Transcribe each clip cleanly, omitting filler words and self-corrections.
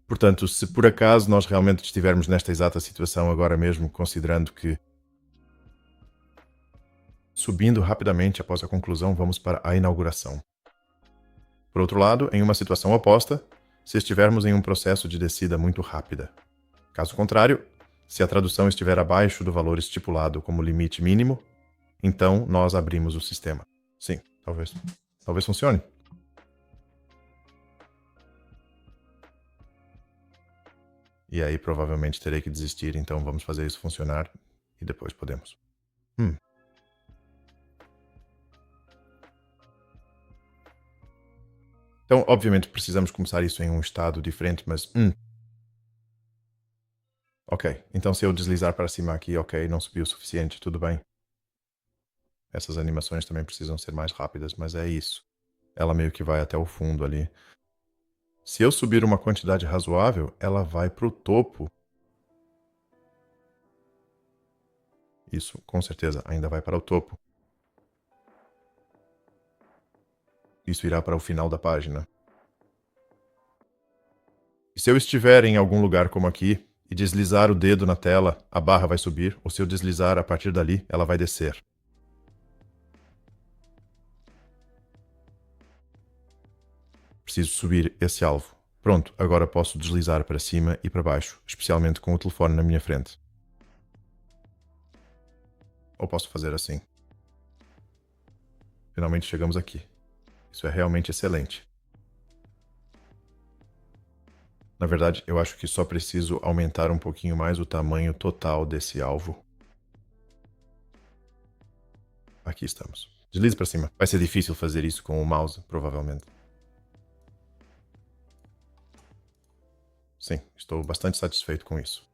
Portanto, se por acaso nós realmente estivermos nesta exata situação agora mesmo, considerando que subindo rapidamente após a conclusão, vamos para a inauguração. Por outro lado, em uma situação oposta, se estivermos em um processo de descida muito rápida. Caso contrário, se a tradução estiver abaixo do valor estipulado como limite mínimo, então nós abrimos o sistema. Sim, talvez. Talvez funcione. E aí provavelmente terei que desistir, então vamos fazer isso funcionar e depois podemos. Hum. Então, obviamente, precisamos começar isso em um estado diferente, mas. Ok. Então, se eu deslizar para cima aqui, ok, não subiu o suficiente, tudo bem. Essas animações também precisam ser mais rápidas, mas é isso. Ela meio que vai até o fundo ali. Se eu subir uma quantidade razoável, ela vai para o topo. Isso, com certeza, ainda vai para o topo. Isso irá para o final da página. E se eu estiver em algum lugar como aqui e deslizar o dedo na tela, a barra vai subir, ou se eu deslizar a partir dali, ela vai descer. Preciso subir esse alvo. Pronto, agora posso deslizar para cima e para baixo, especialmente com o telefone na minha frente. Ou posso fazer assim. Finalmente chegamos aqui. Isso é realmente excelente. Na verdade, eu acho que só preciso aumentar um pouquinho mais o tamanho total desse alvo. Aqui estamos. Deslize para cima. Vai ser difícil fazer isso com o mouse, provavelmente. Sim, estou bastante satisfeito com isso.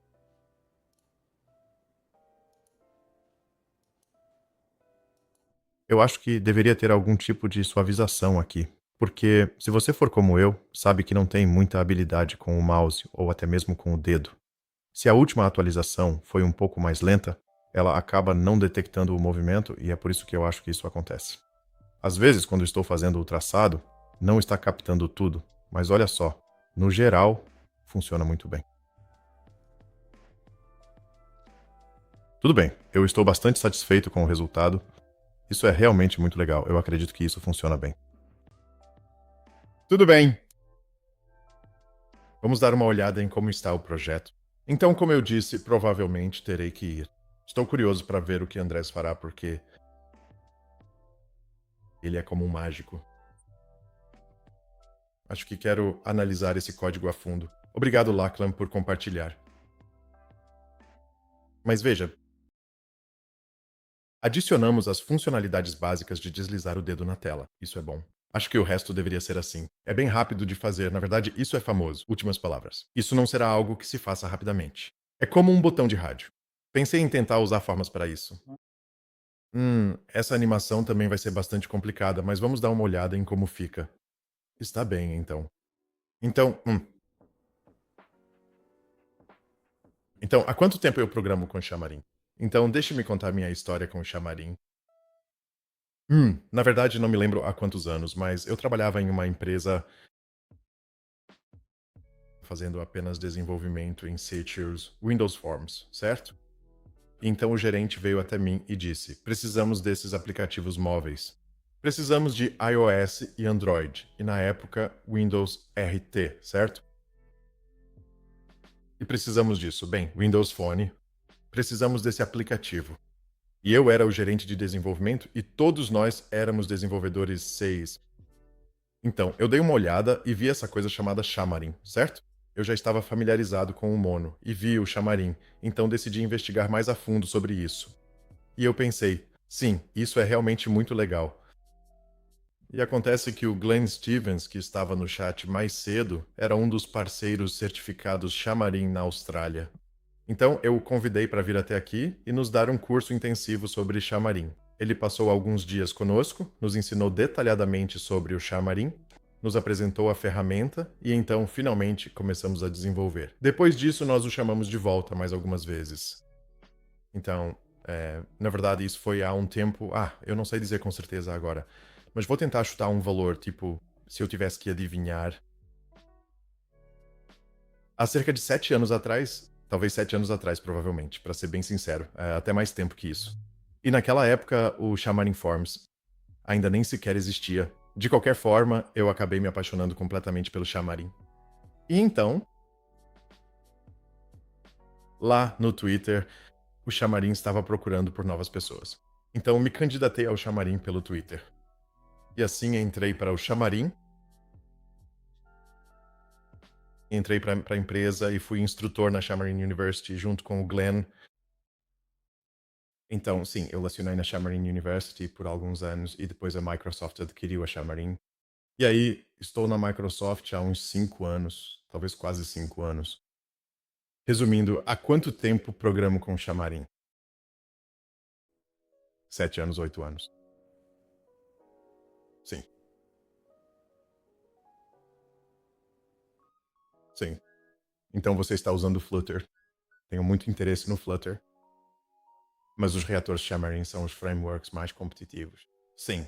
Eu acho que deveria ter algum tipo de suavização aqui, porque se você for como eu, sabe que não tem muita habilidade com o mouse ou até mesmo com o dedo. Se a última atualização foi um pouco mais lenta, ela acaba não detectando o movimento e é por isso que eu acho que isso acontece. Às vezes, quando estou fazendo o traçado, não está captando tudo, mas olha só, no geral, funciona muito bem. Tudo bem, eu estou bastante satisfeito com o resultado. Isso é realmente muito legal. Eu acredito que isso funciona bem. Tudo bem. Vamos dar uma olhada em como está o projeto. Então, como eu disse, provavelmente terei que ir. Estou curioso para ver o que Andrés fará porque ele é como um mágico. Acho que quero analisar esse código a fundo. Obrigado, Lachlan, por compartilhar. Mas veja, adicionamos as funcionalidades básicas de deslizar o dedo na tela. Isso é bom. Acho que o resto deveria ser assim. É bem rápido de fazer, na verdade, isso é famoso. Últimas palavras. Isso não será algo que se faça rapidamente. É como um botão de rádio. Pensei em tentar usar formas para isso. Essa animação também vai ser bastante complicada, mas vamos dar uma olhada em como fica. Está bem, então. Então, então, há quanto tempo eu programo com Xamarin? Então, deixe-me contar minha história com Xamarin. Na verdade, não me lembro há quantos anos, mas eu trabalhava em uma empresa fazendo apenas desenvolvimento em Seychelles Windows Forms, certo? Então o gerente veio até mim e disse: precisamos desses aplicativos móveis. Precisamos de iOS e Android, e na época Windows RT, certo? E precisamos disso. Bem, Windows Phone. Precisamos desse aplicativo. E eu era o gerente de desenvolvimento e todos nós éramos desenvolvedores 6. Então, eu dei uma olhada e vi essa coisa chamada Xamarin, certo? Eu já estava familiarizado com o Mono e vi o Xamarin, então decidi investigar mais a fundo sobre isso. E eu pensei, sim, isso é realmente muito legal. E acontece que o Glenn Stevens, que estava no chat mais cedo, era um dos parceiros certificados Xamarin na Austrália. Então eu o convidei para vir até aqui e nos dar um curso intensivo sobre Xamarin. Ele passou alguns dias conosco, nos ensinou detalhadamente sobre o Xamarin, nos apresentou a ferramenta e então finalmente começamos a desenvolver. Depois disso, nós o chamamos de volta mais algumas vezes. Então, na verdade, isso foi há um tempo. Eu não sei dizer com certeza agora, mas vou tentar chutar um valor, tipo, se eu tivesse que adivinhar. Há cerca de 7 anos atrás, talvez 7 anos atrás, provavelmente, para ser bem sincero, até mais tempo que isso. E naquela época, o Xamarin Forms ainda nem sequer existia. De qualquer forma, eu acabei me apaixonando completamente pelo Xamarin. E então, lá no Twitter, o Xamarin estava procurando por novas pessoas. Então, me candidatei ao Xamarin pelo Twitter. E assim entrei para o Xamarin, entrei para a empresa e fui instrutor na Xamarin University junto com o Glenn. Então, sim, eu lecionei na Xamarin University por alguns anos e depois a Microsoft adquiriu a Xamarin. E aí, estou na Microsoft há uns 5 anos, talvez quase 5 anos. Resumindo, há quanto tempo programo com Xamarin? 7 anos, 8 anos. Sim, sim. Então você está usando o Flutter. Tenho muito interesse no Flutter, mas os reatores Xamarin são os frameworks mais competitivos. Sim,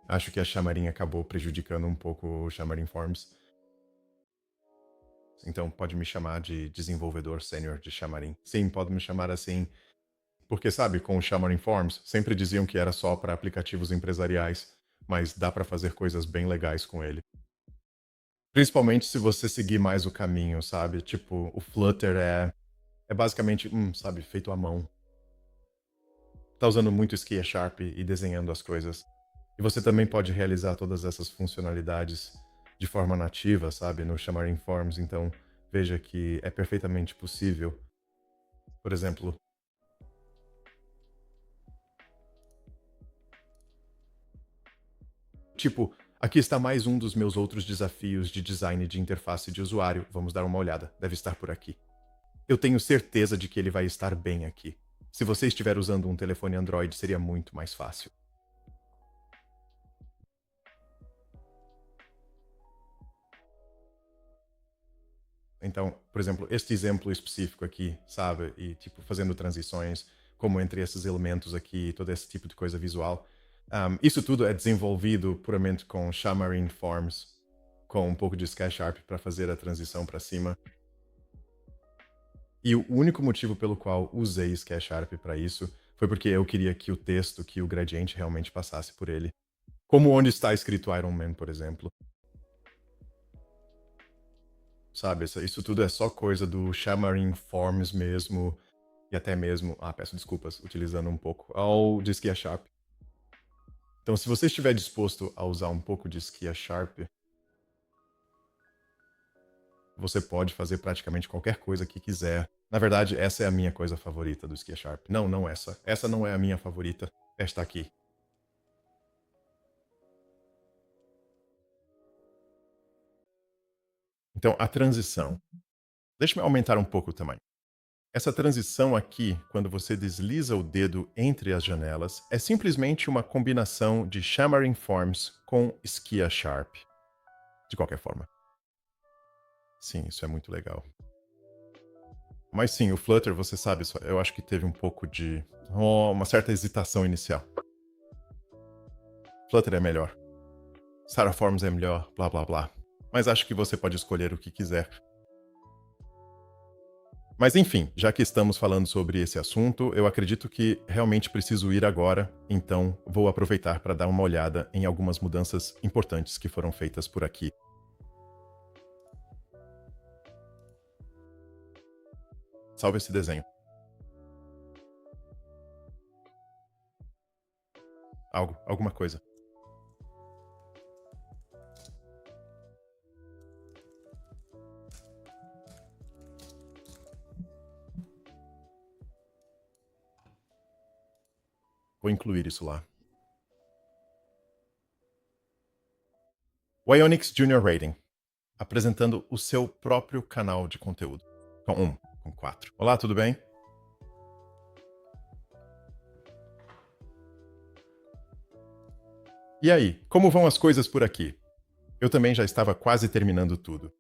acho que a Xamarin acabou prejudicando um pouco o Xamarin Forms. Então pode me chamar de desenvolvedor sênior de Xamarin. Sim, pode me chamar assim. Porque, sabe, com o Xamarin Forms, sempre diziam que era só para aplicativos empresariais, mas dá para fazer coisas bem legais com ele. Principalmente se você seguir mais o caminho, sabe? Tipo, o Flutter é basicamente, sabe, feito à mão. Tá usando muito Skia Sharp e desenhando as coisas. E você também pode realizar todas essas funcionalidades de forma nativa, sabe, no Xamarin Forms. Então, veja que é perfeitamente possível. Por exemplo, tipo, aqui está mais um dos meus outros desafios de design de interface de usuário. Vamos dar uma olhada. Deve estar por aqui. Eu tenho certeza de que ele vai estar bem aqui. Se você estiver usando um telefone Android, seria muito mais fácil. Então, por exemplo, este exemplo específico aqui, sabe? E, tipo, fazendo transições, como entre esses elementos aqui, todo esse tipo de coisa visual. Isso tudo é desenvolvido puramente com Xamarin Forms, com um pouco de Skysharp para fazer a transição para cima. E o único motivo pelo qual usei Skysharp para isso foi porque eu queria que o texto, que o gradiente realmente passasse por ele. Como onde está escrito Iron Man, por exemplo. Sabe, isso tudo é só coisa do Xamarin Forms mesmo, e até mesmo, peço desculpas, utilizando um pouco, ao de Skia Sharp. Então, se você estiver disposto a usar um pouco de Skia Sharp, você pode fazer praticamente qualquer coisa que quiser. Na verdade, essa é a minha coisa favorita do Skia Sharp. Não, não essa. Essa não é a minha favorita. Esta aqui. Então, a transição. Deixa eu aumentar um pouco o tamanho. Essa transição aqui, quando você desliza o dedo entre as janelas, é simplesmente uma combinação de Xamarin Forms com Skia Sharp. De qualquer forma. Sim, isso é muito legal. Mas sim, o Flutter, você sabe, eu acho que teve um pouco de uma certa hesitação inicial. Flutter é melhor. Sarah Forms é melhor, blá blá blá. Mas acho que você pode escolher o que quiser. Mas enfim, já que estamos falando sobre esse assunto, eu acredito que realmente preciso ir agora, então vou aproveitar para dar uma olhada em algumas mudanças importantes que foram feitas por aqui. Salve esse desenho. Alguma coisa. Vou incluir isso lá. O Ionix Junior Rating, apresentando o seu próprio canal de conteúdo. Com 4. Olá, tudo bem? E aí, como vão as coisas por aqui? Eu também já estava quase terminando tudo.